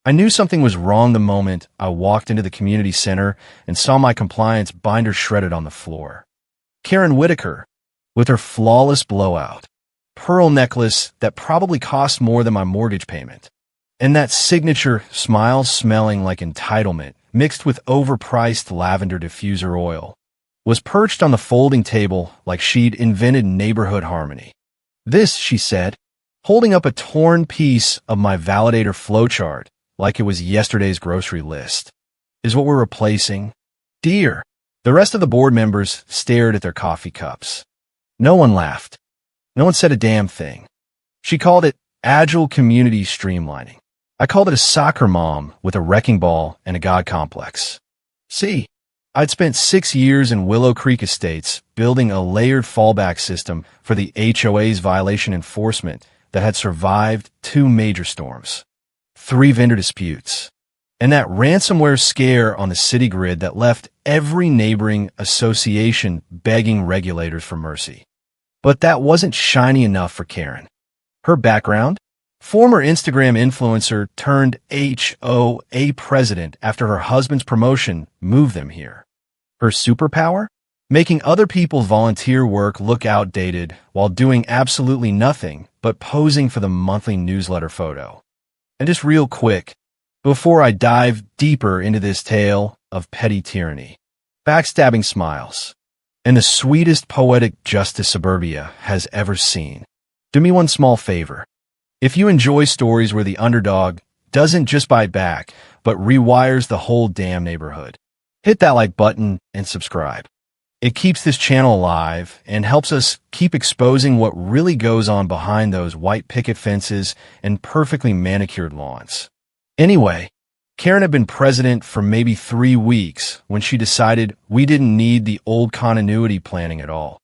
I knew something was wrong the moment I walked into the community center and saw my compliance binder shredded on the floor. Karen Whitaker, with her flawless blowout, pearl necklace that probably cost more than my mortgage payment, and that signature smile smelling like entitlement mixed with overpriced lavender diffuser oil, was perched on the folding table like she'd invented neighborhood harmony. This, she said, holding up a torn piece of my validator flowchart like it was yesterday's grocery list, is what we're replacing. Dear. The rest of the board members stared at their coffee cups. No one laughed. No one said a damn thing. She called it agile community streamlining. I called it a soccer mom with a wrecking ball and a god complex. See, I'd spent 6 years in Willow Creek Estates building a layered fallback system for the HOA's violation enforcement that had survived 2 major storms, 3 vendor disputes, and that ransomware scare on the city grid that left every neighboring association begging regulators for mercy. But that wasn't shiny enough for Karen. Her background? Former Instagram influencer turned HOA president after her husband's promotion moved them here. Her superpower? Making other people's volunteer work look outdated while doing absolutely nothing but posing for the monthly newsletter photo. And just real quick, before I dive deeper into this tale of petty tyranny, backstabbing smiles, and the sweetest poetic justice suburbia has ever seen, do me one small favor. If you enjoy stories where the underdog doesn't just bite back, but rewires the whole damn neighborhood, hit that like button and subscribe. It keeps this channel alive and helps us keep exposing what really goes on behind those white picket fences and perfectly manicured lawns. Anyway, Karen had been president for maybe 3 weeks when she decided we didn't need the old continuity planning at all.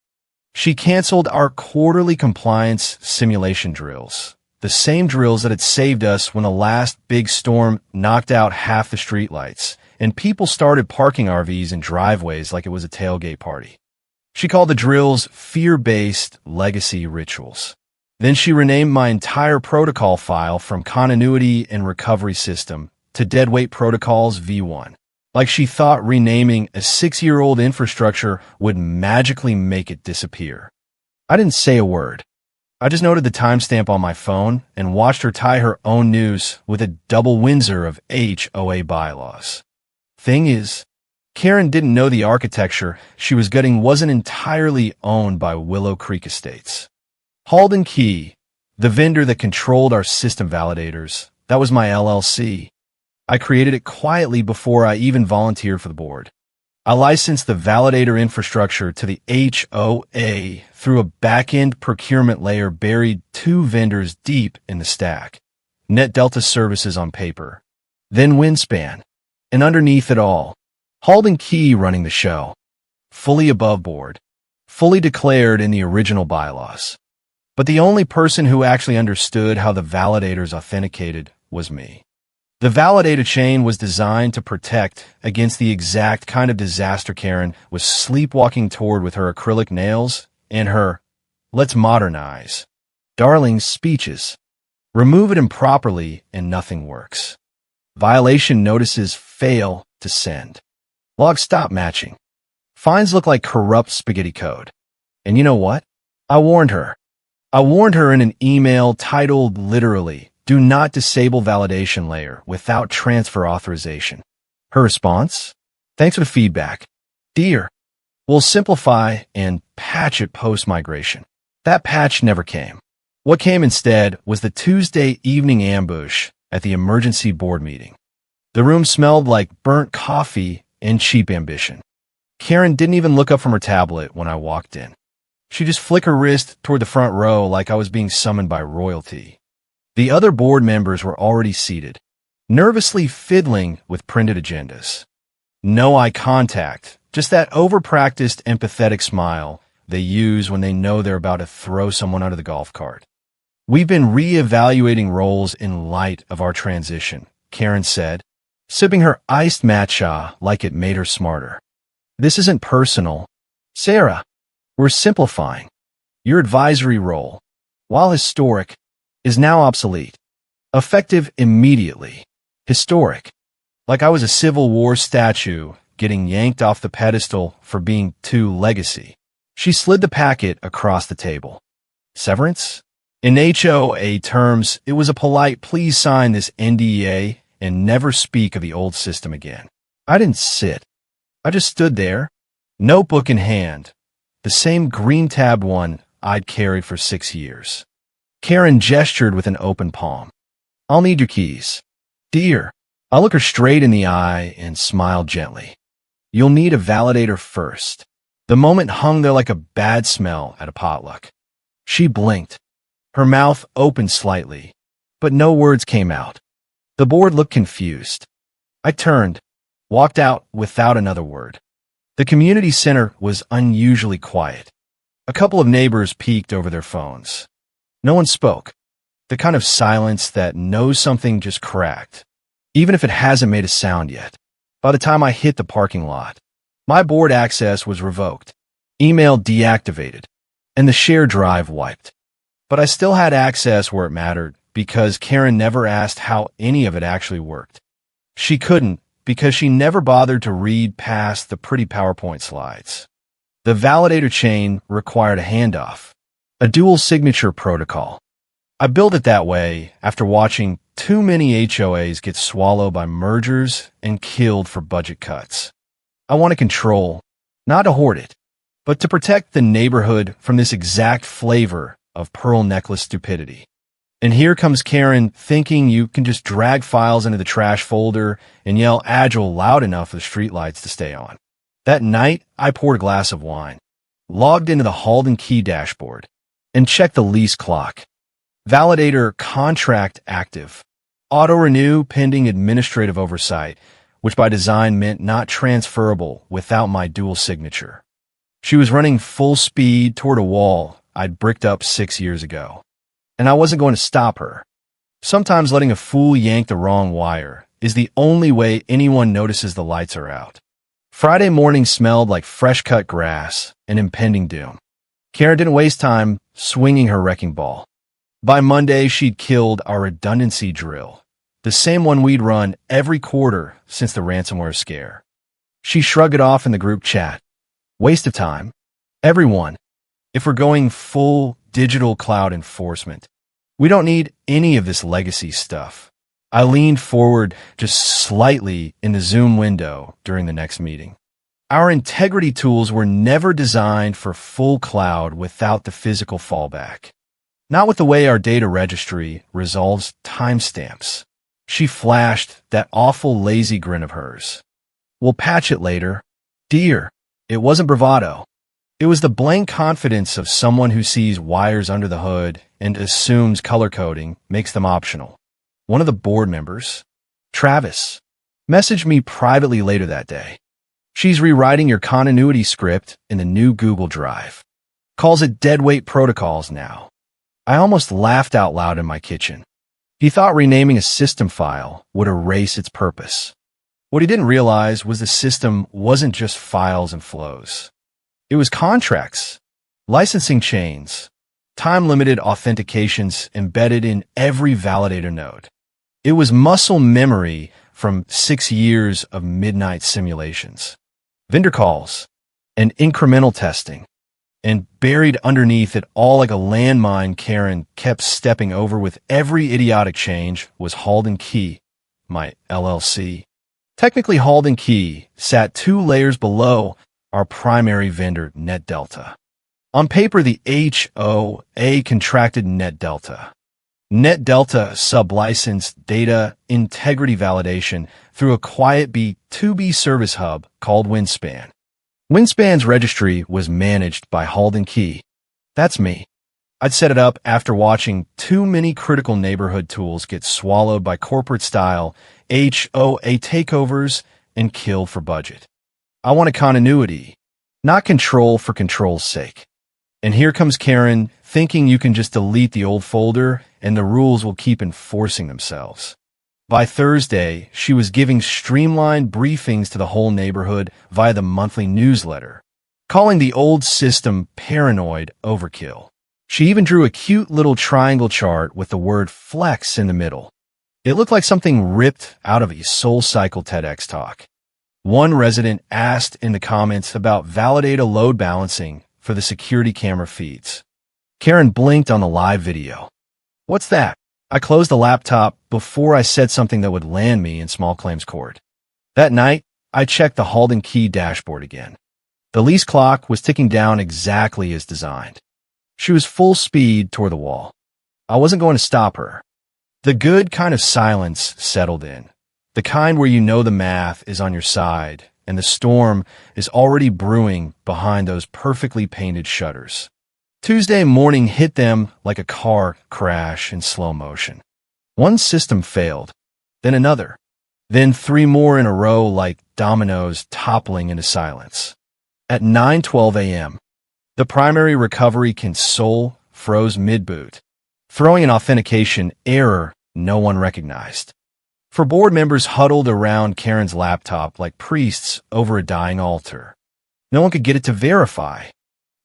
She canceled our quarterly compliance simulation drills, the same drills that had saved us when the last big storm knocked out half the streetlights, and people started parking RVs in driveways like it was a tailgate party. She called the drills fear-based legacy rituals. Then she renamed my entire protocol file from Continuity and Recovery System to Deadweight Protocols V1, like she thought renaming a 6-year-old infrastructure would magically make it disappear. I didn't say a word. I just noted the timestamp on my phone and watched her tie her own noose with a double Windsor of HOA bylaws. Thing is, Karen didn't know the architecture she was gutting wasn't entirely owned by Willow Creek Estates. Halden Key, the vendor that controlled our system validators, that was my LLC. I created it quietly before I even volunteered for the board. I licensed the validator infrastructure to the HOA through a back-end procurement layer buried 2 vendors deep in the stack. Net Delta Services on paper, then Windspan, and underneath it all, Halden Key running the show, fully above board, fully declared in the original bylaws. But the only person who actually understood how the validators authenticated was me. The validator chain was designed to protect against the exact kind of disaster Karen was sleepwalking toward with her acrylic nails and her "let's modernize" darling speeches. Remove it improperly and nothing works. Violation notices fail to send. Logs stop matching. Fines look like corrupt spaghetti code. And you know what? I warned her. I warned her in an email titled literally, "Do not disable validation layer without transfer authorization." Her response? Thanks for the feedback. Dear, we'll simplify and patch it post-migration. That patch never came. What came instead was the Tuesday evening ambush at the emergency board meeting. The room smelled like burnt coffee and cheap ambition. Karen didn't even look up from her tablet when I walked in. She just flicked her wrist toward the front row like I was being summoned by royalty. The other board members were already seated, nervously fiddling with printed agendas. No eye contact, just that overpracticed empathetic smile they use when they know they're about to throw someone under the golf cart. We've been re-evaluating roles in light of our transition, Karen said, sipping her iced matcha like it made her smarter. This isn't personal. Sarah, we're simplifying. Your advisory role, while historic, is now obsolete. Effective immediately. Historic. Like I was a Civil War statue getting yanked off the pedestal for being too legacy. She slid the packet across the table. Severance? In HOA terms, it was a polite, please sign this NDA and never speak of the old system again. I didn't sit. I just stood there, notebook in hand, the same green-tabbed one I'd carried for 6 years. Karen gestured with an open palm. I'll need your keys. Dear. I looked her straight in the eye and smiled gently. You'll need a validator first. The moment hung there like a bad smell at a potluck. She blinked. Her mouth opened slightly, but no words came out. The board looked confused. I turned, walked out without another word. The community center was unusually quiet. A couple of neighbors peeked over their phones. No one spoke. The kind of silence that knows something just cracked, even if it hasn't made a sound yet. By the time I hit the parking lot, my board access was revoked, email deactivated, and the share drive wiped. But I still had access where it mattered because Karen never asked how any of it actually worked. She couldn't because she never bothered to read past the pretty PowerPoint slides. The validator chain required a handoff, a dual signature protocol. I built it that way after watching too many HOAs get swallowed by mergers and killed for budget cuts. I want to control, not to hoard it, but to protect the neighborhood from this exact flavor of pearl necklace stupidity. And here comes Karen thinking you can just drag files into the trash folder and yell Agile loud enough for the streetlights to stay on. That night, I poured a glass of wine, logged into the Halden Key dashboard, and checked the lease clock. Validator contract active. Auto-renew pending administrative oversight, which by design meant not transferable without my dual signature. She was running full speed toward a wall I'd bricked up 6 years ago, and I wasn't going to stop her. Sometimes letting a fool yank the wrong wire is the only way anyone notices the lights are out. Friday morning smelled like fresh-cut grass and impending doom. Karen didn't waste time swinging her wrecking ball. By Monday, she'd killed our redundancy drill, the same one we'd run every quarter since the ransomware scare. She shrugged it off in the group chat. Waste of time. Everyone. If we're going full digital cloud enforcement, we don't need any of this legacy stuff. I leaned forward just slightly in the Zoom window during the next meeting. Our integrity tools were never designed for full cloud without the physical fallback. Not with the way our data registry resolves timestamps. She flashed that awful lazy grin of hers. We'll patch it later. Dear, it wasn't bravado. It was the blank confidence of someone who sees wires under the hood and assumes color coding makes them optional. One of the board members, Travis, messaged me privately later that day. She's rewriting your continuity script in the new Google Drive. Calls it deadweight protocols now. I almost laughed out loud in my kitchen. He thought renaming a system file would erase its purpose. What he didn't realize was the system wasn't just files and flows. It was contracts, licensing chains, time-limited authentications embedded in every validator node. It was muscle memory from 6 years of midnight simulations, vendor calls, and incremental testing. And buried underneath it all like a landmine Karen kept stepping over with every idiotic change was Halden Key, my LLC. Technically, Halden Key sat 2 layers below our primary vendor, NetDelta. On paper, the HOA contracted NetDelta. NetDelta sub-licensed data integrity validation through a quiet B2B service hub called Winspan. Winspan's registry was managed by Halden Key. That's me. I'd set it up after watching too many critical neighborhood tools get swallowed by corporate-style HOA takeovers and killed for budget. I wanted continuity, not control for control's sake. And here comes Karen, thinking you can just delete the old folder and the rules will keep enforcing themselves. By Thursday, she was giving streamlined briefings to the whole neighborhood via the monthly newsletter, calling the old system paranoid overkill. She even drew a cute little triangle chart with the word flex in the middle. It looked like something ripped out of a SoulCycle TEDx talk. One resident asked in the comments about Validata load balancing for the security camera feeds. Karen blinked on the live video. "What's that?" I closed the laptop before I said something that would land me in small claims court. That night, I checked the Halden Key dashboard again. The lease clock was ticking down exactly as designed. She was full speed toward the wall. I wasn't going to stop her. The good kind of silence settled in. The kind where you know the math is on your side and the storm is already brewing behind those perfectly painted shutters. Tuesday morning hit them like a car crash in slow motion. One system failed, then another, then three more in a row like dominoes toppling into silence. At 9:12 a.m., the primary recovery console froze mid-boot, throwing an authentication error no one recognized. For board members huddled around Karen's laptop like priests over a dying altar. No one could get it to verify.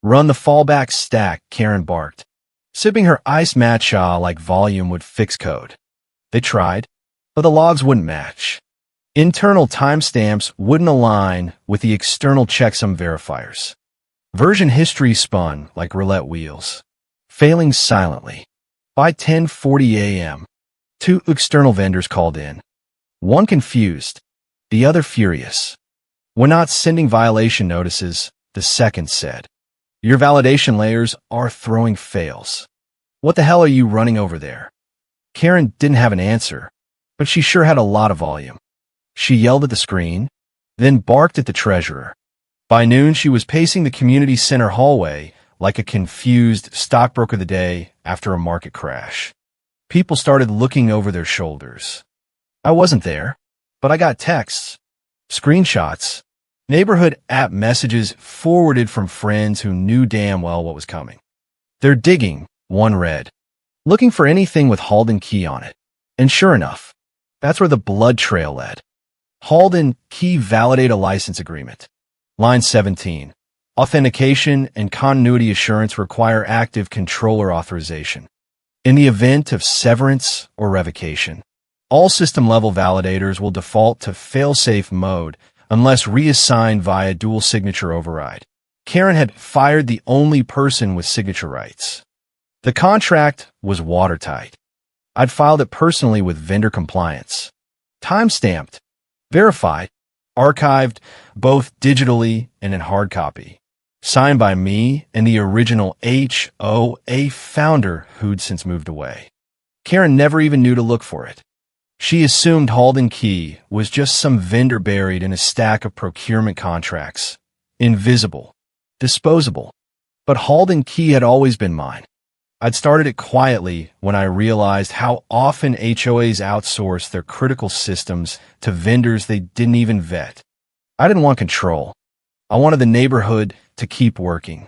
"Run the fallback stack," Karen barked, sipping her iced matcha like volume would fix code. They tried, but the logs wouldn't match. Internal timestamps wouldn't align with the external checksum verifiers. Version history spun like roulette wheels, failing silently. By 10:40 a.m., two external vendors called in. One confused, the other furious. "We're not sending violation notices," the second said. "Your validation layers are throwing fails. What the hell are you running over there?" Karen didn't have an answer, but she sure had a lot of volume. She yelled at the screen, then barked at the treasurer. By noon, she was pacing the community center hallway like a confused stockbroker of the day after a market crash. People started looking over their shoulders. I wasn't there, but I got texts, screenshots, neighborhood app messages forwarded from friends who knew damn well what was coming. "They're digging," one read, "looking for anything with Halden Key on it." And sure enough, that's where the blood trail led. Halden Key Validate a license agreement. Line 17. Authentication and continuity assurance require active controller authorization. In the event of severance or revocation, all system-level validators will default to fail-safe mode unless reassigned via dual signature override. Karen had fired the only person with signature rights. The contract was watertight. I'd filed it personally with vendor compliance. Time-stamped, verified, archived both digitally and in hard copy. Signed by me and the original HOA founder who'd since moved away. Karen never even knew to look for it. She assumed Halden Key was just some vendor buried in a stack of procurement contracts. Invisible. Disposable. But Halden Key had always been mine. I'd started it quietly when I realized how often HOAs outsource their critical systems to vendors they didn't even vet. I didn't want control. I wanted the neighborhood to keep working.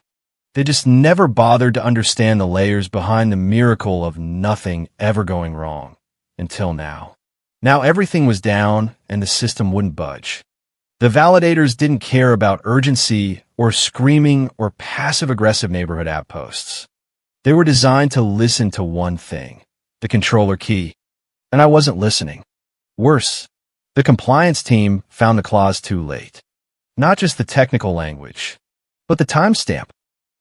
They just never bothered to understand the layers behind the miracle of nothing ever going wrong. Until now. Now everything was down and the system wouldn't budge. The validators didn't care about urgency or screaming or passive-aggressive neighborhood app posts. They were designed to listen to one thing, the controller key. And I wasn't listening. Worse, the compliance team found the clause too late. Not just the technical language, but the timestamp.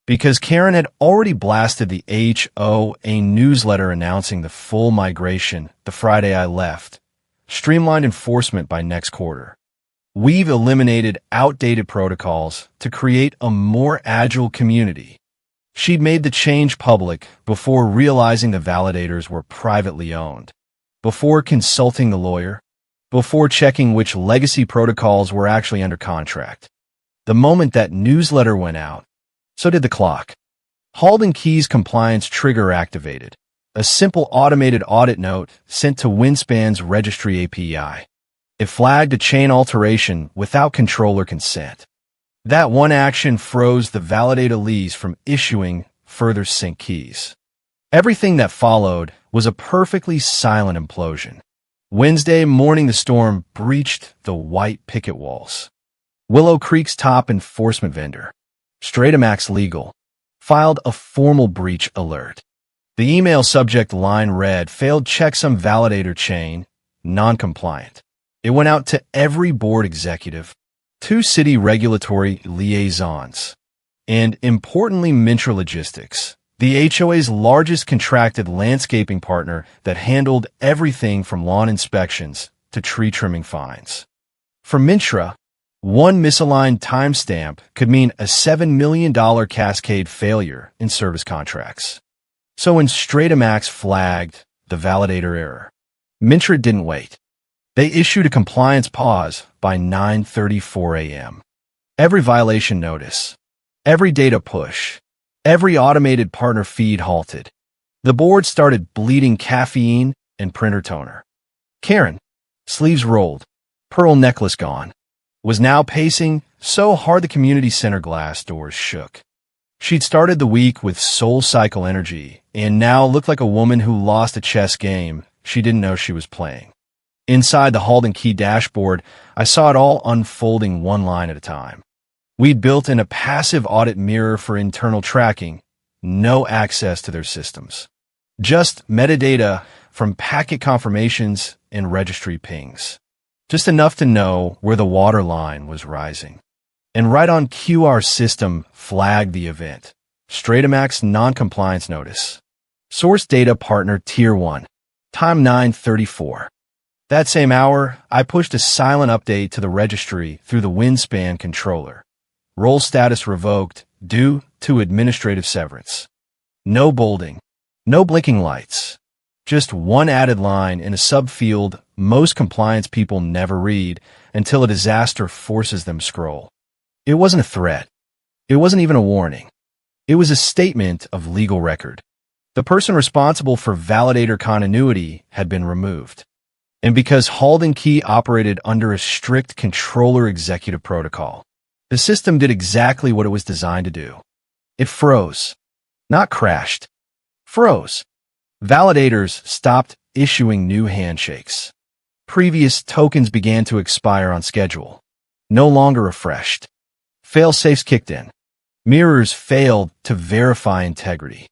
Because Karen had already blasted the HOA newsletter announcing the full migration the Friday I left. Streamlined enforcement by next quarter. We've eliminated outdated protocols to create a more agile community. She'd made the change public before realizing the validators were privately owned, before consulting the lawyer, before checking which legacy protocols were actually under contract. The moment that newsletter went out, so did the clock. Halden Key's compliance trigger activated, a simple automated audit note sent to Winspan's registry API. It flagged a chain alteration without controller consent. That one action froze the validator lease from issuing further sync keys. Everything that followed was a perfectly silent implosion. Wednesday morning, the storm breached the white picket walls. Willow Creek's top enforcement vendor, Stratamax Legal, filed a formal breach alert. The email subject line read, "Failed checksum validator chain, non-compliant." It went out to every board executive, 2 city regulatory liaisons, and, importantly, Mintra Logistics, the HOA's largest contracted landscaping partner that handled everything from lawn inspections to tree trimming fines. For Mintra, one misaligned timestamp could mean a $7 million cascade failure in service contracts. So when Stratamax flagged the validator error, Mintra didn't wait. They issued a compliance pause by 9:34 a.m. Every violation notice, every data push, every automated partner feed halted. The board started bleeding caffeine and printer toner. Karen, sleeves rolled, pearl necklace gone, was now pacing so hard the community center glass doors shook. She'd started the week with soul cycle energy and now looked like a woman who lost a chess game she didn't know she was playing. Inside the Halden Key dashboard, I saw it all unfolding one line at a time. We'd built in a passive audit mirror for internal tracking, no access to their systems. Just metadata from packet confirmations and registry pings. Just enough to know where the water line was rising. And right on cue, our system flagged the event. Stratamax non-compliance notice. Source data partner tier 1. Time 9:34. That same hour, I pushed a silent update to the registry through the Windspan controller. Role status revoked due to administrative severance. No bolding, no blinking lights. Just one added line in a subfield most compliance people never read until a disaster forces them to scroll. It wasn't a threat. It wasn't even a warning. It was a statement of legal record. The person responsible for validator continuity had been removed. And because Halden Key operated under a strict controller executive protocol, the system did exactly what it was designed to do. It froze. Not crashed. Froze. Validators stopped issuing new handshakes. Previous tokens began to expire on schedule. No longer refreshed. Fail-safes kicked in. Mirrors failed to verify integrity.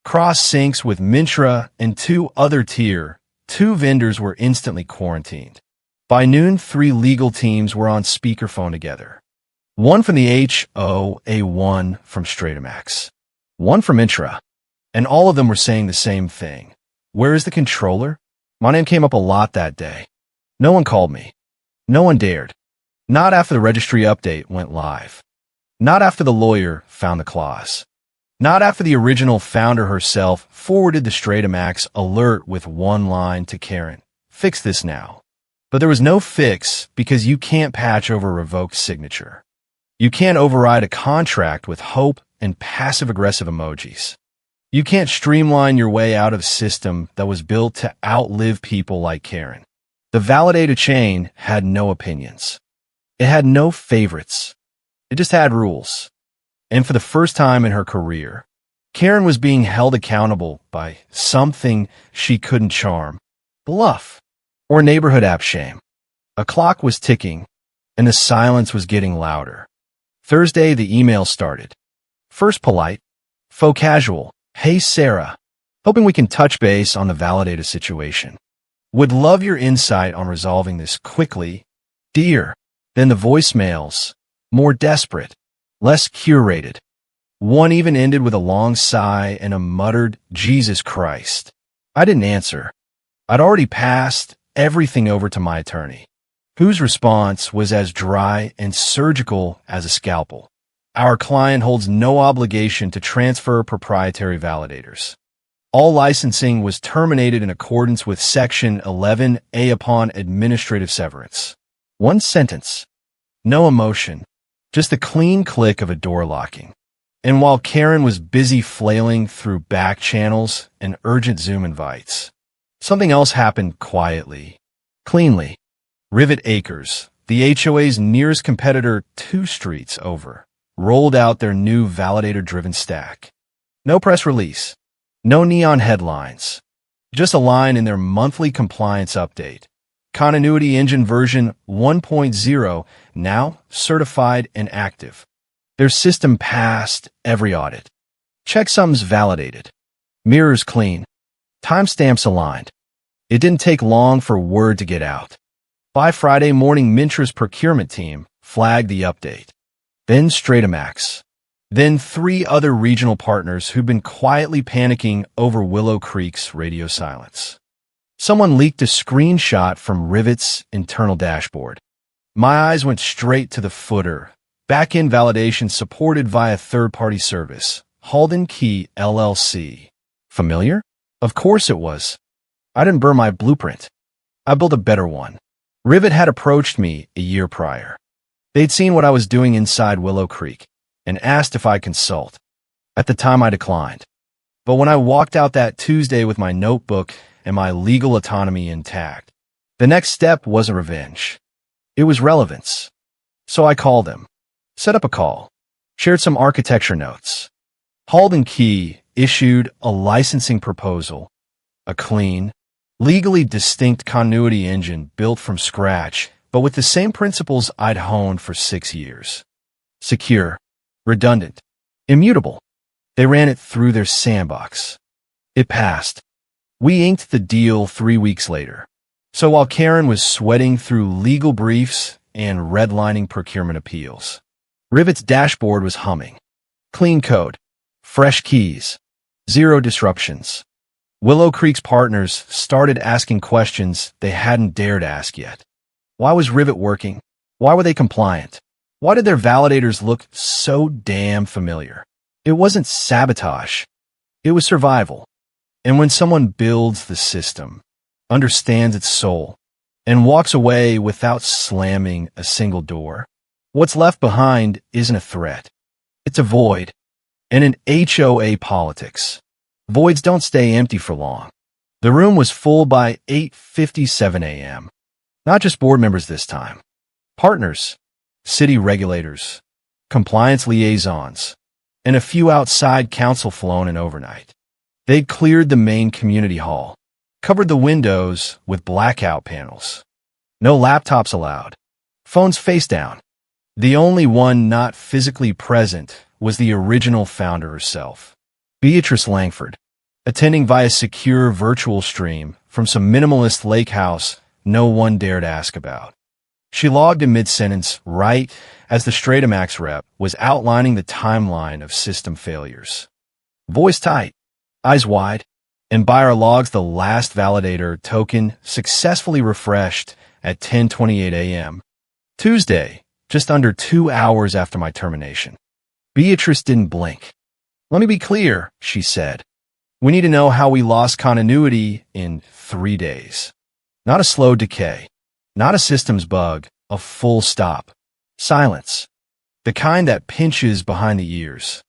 Cross-syncs with Mintra and 2 other tier 2 vendors were instantly quarantined. By noon, 3 legal teams were on speakerphone together. One from the HOA, one from Stratamax, one from Mintra. And all of them were saying the same thing. Where is the controller? My name came up a lot that day. No one called me. No one dared. Not after the registry update went live. Not after the lawyer found the clause. Not after the original founder herself forwarded the Stratamax alert with one line to Karen. Fix this now. But there was no fix because you can't patch over a revoked signature. You can't override a contract with hope and passive-aggressive emojis. You can't streamline your way out of a system that was built to outlive people like Karen. The validator chain had no opinions. It had no favorites. It just had rules. And for the first time in her career, Karen was being held accountable by something she couldn't charm, bluff, or neighborhood app shame. A clock was ticking, and the silence was getting louder. Thursday, the email started. First polite, faux casual, "Hey Sarah, hoping we can touch base on the validator situation. Would love your insight on resolving this quickly, dear." Then the voicemails, more desperate, less curated. One even ended with a long sigh and a muttered, "Jesus Christ." I didn't answer. I'd already passed everything over to my attorney, whose response was as dry and surgical as a scalpel. Our client holds no obligation to transfer proprietary validators. All licensing was terminated in accordance with Section 11A upon administrative severance. One sentence. No emotion. Just the clean click of a door locking. And while Karen was busy flailing through back channels and urgent Zoom invites, something else happened quietly, cleanly. Rivet Acres, the HOA's nearest competitor 2 streets over, rolled out their new validator-driven stack. No press release, no neon headlines, just a line in their monthly compliance update. Continuity Engine version 1.0, now certified and active. Their system passed every audit. Checksums validated. Mirrors clean. Timestamps aligned. It didn't take long for word to get out. By Friday morning, Mintra's procurement team flagged the update. Then Stratamax. Then 3 other regional partners who'd been quietly panicking over Willow Creek's radio silence. Someone leaked a screenshot from Rivet's internal dashboard. My eyes went straight to the footer. Back-end validation supported via third-party service. Halden Key, LLC. Familiar? Of course it was. I didn't burn my blueprint. I built a better one. Rivet had approached me a year prior. They'd seen what I was doing inside Willow Creek and asked if I'd consult. At the time, I declined. But when I walked out that Tuesday with my notebook and my legal autonomy intact, the next step wasn't revenge. It was relevance. So I called them, set up a call, shared some architecture notes. Halden Key issued a licensing proposal, a clean, legally distinct continuity engine built from scratch, but with the same principles I'd honed for 6 years. Secure, redundant, immutable. They ran it through their sandbox. It passed. We inked the deal 3 weeks later. So while Karen was sweating through legal briefs and redlining procurement appeals, Rivet's dashboard was humming. Clean code, fresh keys, zero disruptions. Willow Creek's partners started asking questions they hadn't dared ask yet. Why was Rivet working? Why were they compliant? Why did their validators look so damn familiar? It wasn't sabotage. It was survival. And when someone builds the system, understands its soul, and walks away without slamming a single door, what's left behind isn't a threat. It's a void. And in HOA politics, voids don't stay empty for long. The room was full by 8:57 a.m. Not just board members this time. Partners, city regulators, compliance liaisons, and a few outside counsel flown in overnight. They'd cleared the main community hall, covered the windows with blackout panels. No laptops allowed. Phones face down. The only one not physically present was the original founder herself, Beatrice Langford, attending via secure virtual stream from some minimalist lake house no one dared ask about. She logged in mid-sentence right as the Stratamax rep was outlining the timeline of system failures. Voice tight, eyes wide, and by our logs the last validator token successfully refreshed at 10:28 a.m. Tuesday, just under 2 hours after my termination. Beatrice didn't blink. Let me be clear, she said. We need to know how we lost continuity in 3 days. Not a slow decay. Not a systems bug. A full stop. Silence. The kind that pinches behind the ears.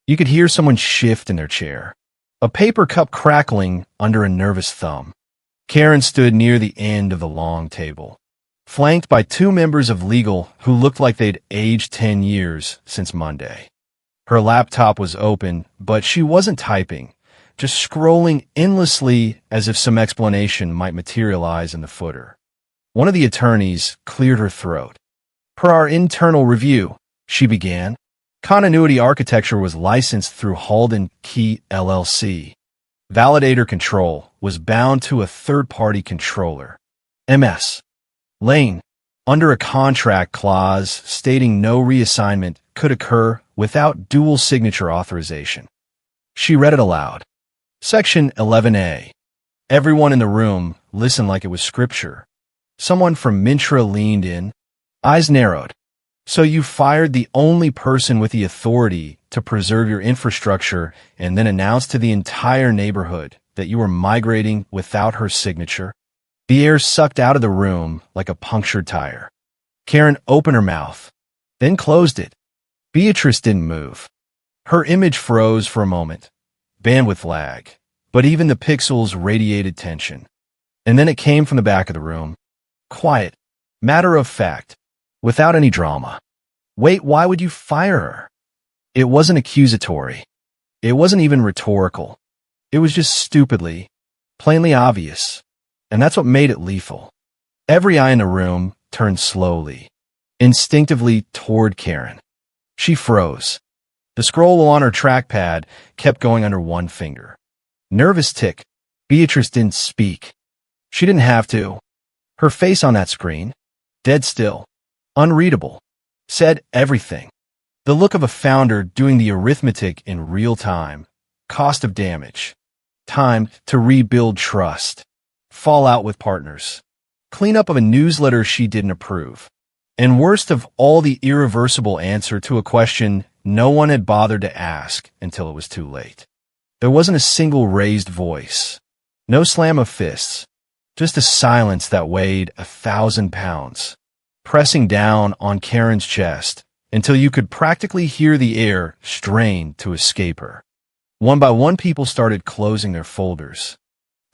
You could hear someone shift in their chair. A paper cup crackling under a nervous thumb. Karen stood near the end of the long table, flanked by 2 members of legal who looked like they'd aged 10 years since Monday. Her laptop was open, but she wasn't typing, just scrolling endlessly as if some explanation might materialize in the footer. One of the attorneys cleared her throat. Per our internal review, she began, continuity architecture was licensed through Halden Key LLC. Validator control was bound to a third-party controller, MS. Lane, under a contract clause stating no reassignment could occur without dual signature authorization. She read it aloud. Section 11A. Everyone in the room listened like it was scripture. Someone from Mintra leaned in, eyes narrowed. So you fired the only person with the authority to preserve your infrastructure and then announced to the entire neighborhood that you were migrating without her signature? The air sucked out of the room like a punctured tire. Karen opened her mouth, then closed it. Beatrice didn't move. Her image froze for a moment. Bandwidth lag. But even the pixels radiated tension. And then it came from the back of the room. Quiet. Matter of fact. Without any drama. Wait, why would you fire her? It wasn't accusatory. It wasn't even rhetorical. It was just stupidly, plainly obvious. And that's what made it lethal. Every eye in the room turned slowly, instinctively toward Karen. She froze. The scroll on her trackpad kept going under one finger. Nervous tick. Beatrice didn't speak. She didn't have to. Her face on that screen, dead still, unreadable, said everything. The look of a founder doing the arithmetic in real time. Cost of damage. Time to rebuild trust. Fallout with partners. Cleanup of a newsletter she didn't approve. And worst of all, the irreversible answer to a question no one had bothered to ask until it was too late. There wasn't a single raised voice. No slam of fists. Just a silence that weighed 1,000 pounds, pressing down on Karen's chest until you could practically hear the air strain to escape her. One by one, people started closing their folders.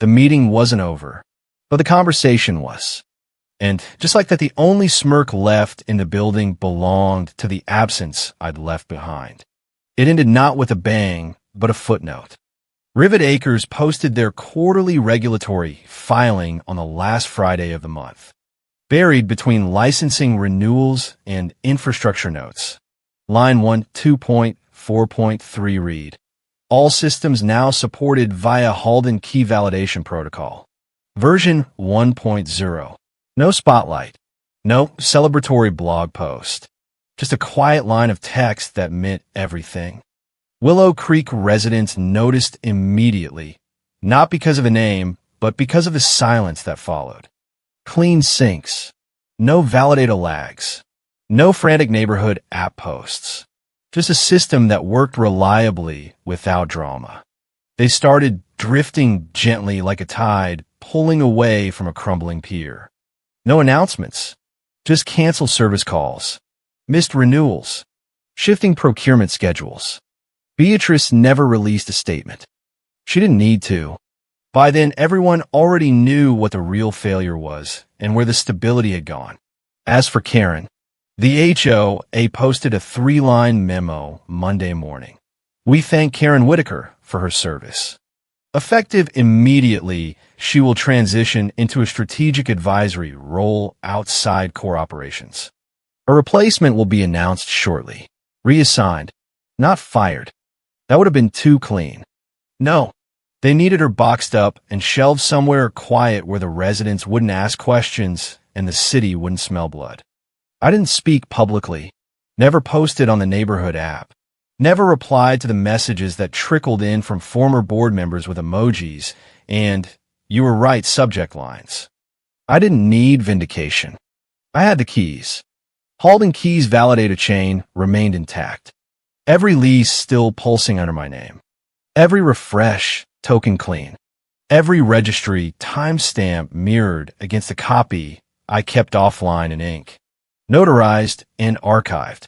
The meeting wasn't over, but the conversation was. And just like that, the only smirk left in the building belonged to the absence I'd left behind. It ended not with a bang, but a footnote. Rivet Acres posted their quarterly regulatory filing on the last Friday of the month. Buried between licensing renewals and infrastructure notes. Line 1, 2.4.3 read. All systems now supported via Halden Key Validation Protocol. Version 1.0. No spotlight. No celebratory blog post. Just a quiet line of text that meant everything. Willow Creek residents noticed immediately, not because of a name, but because of the silence that followed. Clean sinks. No validator lags. No frantic neighborhood app posts. Just a system that worked reliably without drama. They started drifting gently like a tide, pulling away from a crumbling pier. No announcements. Just canceled service calls. Missed renewals. Shifting procurement schedules. Beatrice never released a statement. She didn't need to. By then, everyone already knew what the real failure was and where the stability had gone. As for Karen, the HOA posted a 3-line memo Monday morning. We thank Karen Whitaker for her service. Effective immediately, she will transition into a strategic advisory role outside core operations. A replacement will be announced shortly. Reassigned, not fired. That would have been too clean. No, they needed her boxed up and shelved somewhere quiet where the residents wouldn't ask questions and the city wouldn't smell blood. I didn't speak publicly, never posted on the neighborhood app, never replied to the messages that trickled in from former board members with emojis and, you were right, subject lines. I didn't need vindication. I had the keys. Halden Key's validator chain remained intact. Every lease still pulsing under my name. Every refresh token clean. Every registry timestamp mirrored against a copy I kept offline in ink. Notarized and archived.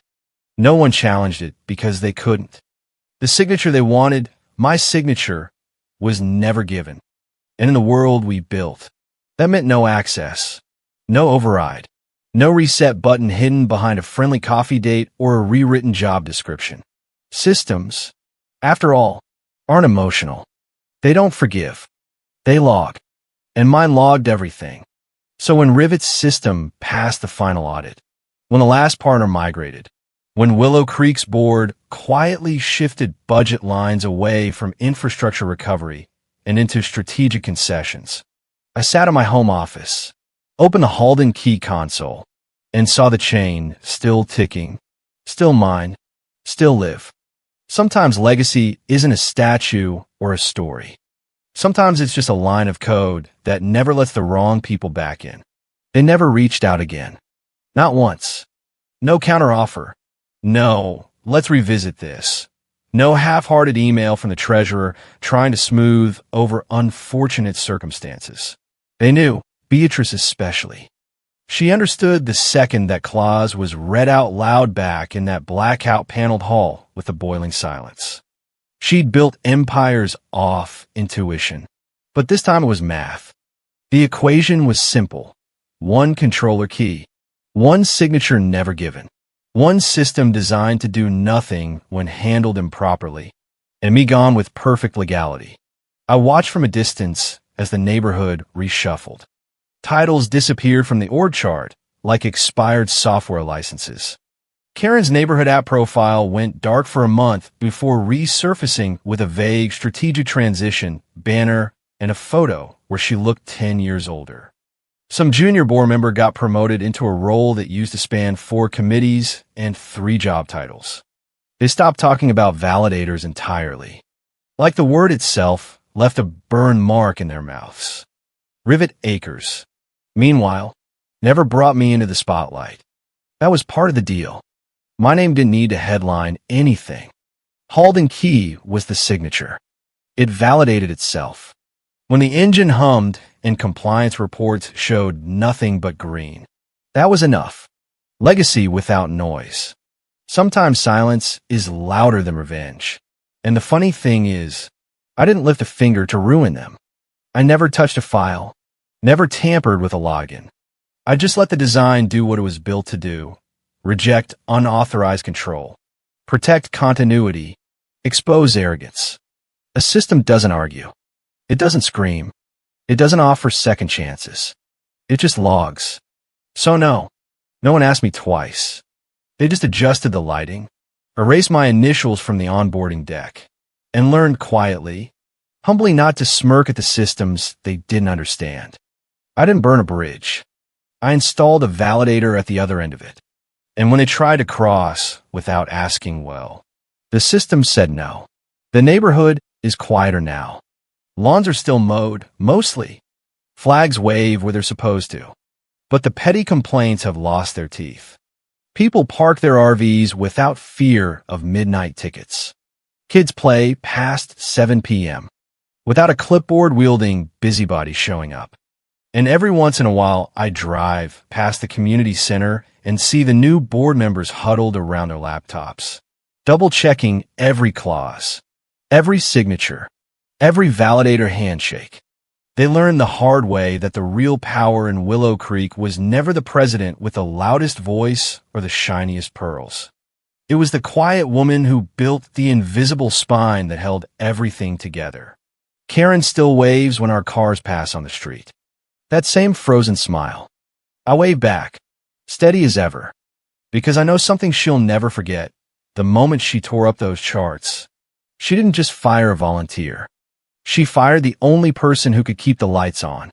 No one challenged it because they couldn't. The signature they wanted, my signature, was never given. And in the world we built, that meant no access, no override, no reset button hidden behind a friendly coffee date or a rewritten job description. Systems, after all, aren't emotional. They don't forgive. They log. And mine logged everything. So when Rivet's system passed the final audit, when the last partner migrated, when Willow Creek's board quietly shifted budget lines away from infrastructure recovery and into strategic concessions, I sat in my home office, opened the Halden Key console, and saw the chain still ticking, still mine, still live. Sometimes legacy isn't a statue or a story. Sometimes it's just a line of code that never lets the wrong people back in. They never reached out again. Not once. No counteroffer. No, let's revisit this. No half-hearted email from the treasurer trying to smooth over unfortunate circumstances. They knew, Beatrice especially. She understood the second that clause was read out loud back in that blackout paneled hall with the boiling silence. She'd built empires off intuition, but this time it was math. The equation was simple. One controller key, one signature never given, one system designed to do nothing when handled improperly, and me gone with perfect legality. I watched from a distance as the neighborhood reshuffled. Titles disappeared from the org chart like expired software licenses. Karen's neighborhood app profile went dark for a month before resurfacing with a vague strategic transition, banner, and a photo where she looked 10 years older. Some junior board member got promoted into a role that used to span 4 committees and 3 job titles. They stopped talking about validators entirely. Like the word itself left a burn mark in their mouths. Rivet Acres, meanwhile, never brought me into the spotlight. That was part of the deal. My name didn't need to headline anything. Halden Key was the signature. It validated itself. When the engine hummed and compliance reports showed nothing but green, that was enough. Legacy without noise. Sometimes silence is louder than revenge. And the funny thing is, I didn't lift a finger to ruin them. I never touched a file, never tampered with a login. I just let the design do what it was built to do. Reject unauthorized control. Protect continuity. Expose arrogance. A system doesn't argue. It doesn't scream. It doesn't offer second chances. It just logs. So no one asked me twice. They just adjusted the lighting, erased my initials from the onboarding deck, and learned quietly, humbly not to smirk at the systems they didn't understand. I didn't burn a bridge. I installed a validator at the other end of it. And when they tried to cross without asking well, the system said no. The neighborhood is quieter now. Lawns are still mowed, mostly. Flags wave where they're supposed to. But the petty complaints have lost their teeth. People park their RVs without fear of midnight tickets. Kids play past 7 p.m. without a clipboard-wielding busybody showing up. And every once in a while, I drive past the community center and see the new board members huddled around their laptops, double-checking every clause, every signature, every validator handshake. They learned the hard way that the real power in Willow Creek was never the president with the loudest voice or the shiniest pearls. It was the quiet woman who built the invisible spine that held everything together. Karen still waves when our cars pass on the street. That same frozen smile. I wave back, steady as ever, because I know something she'll never forget. The moment she tore up those charts, she didn't just fire a volunteer. She fired the only person who could keep the lights on.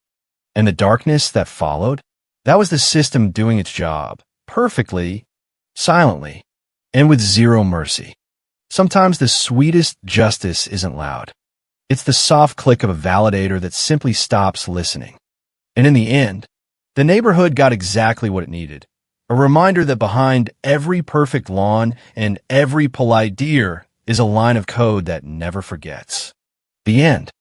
And the darkness that followed, that was the system doing its job, perfectly, silently, and with zero mercy. Sometimes the sweetest justice isn't loud. It's the soft click of a validator that simply stops listening. And in the end, the neighborhood got exactly what it needed. A reminder that behind every perfect lawn and every polite deer is a line of code that never forgets. The end.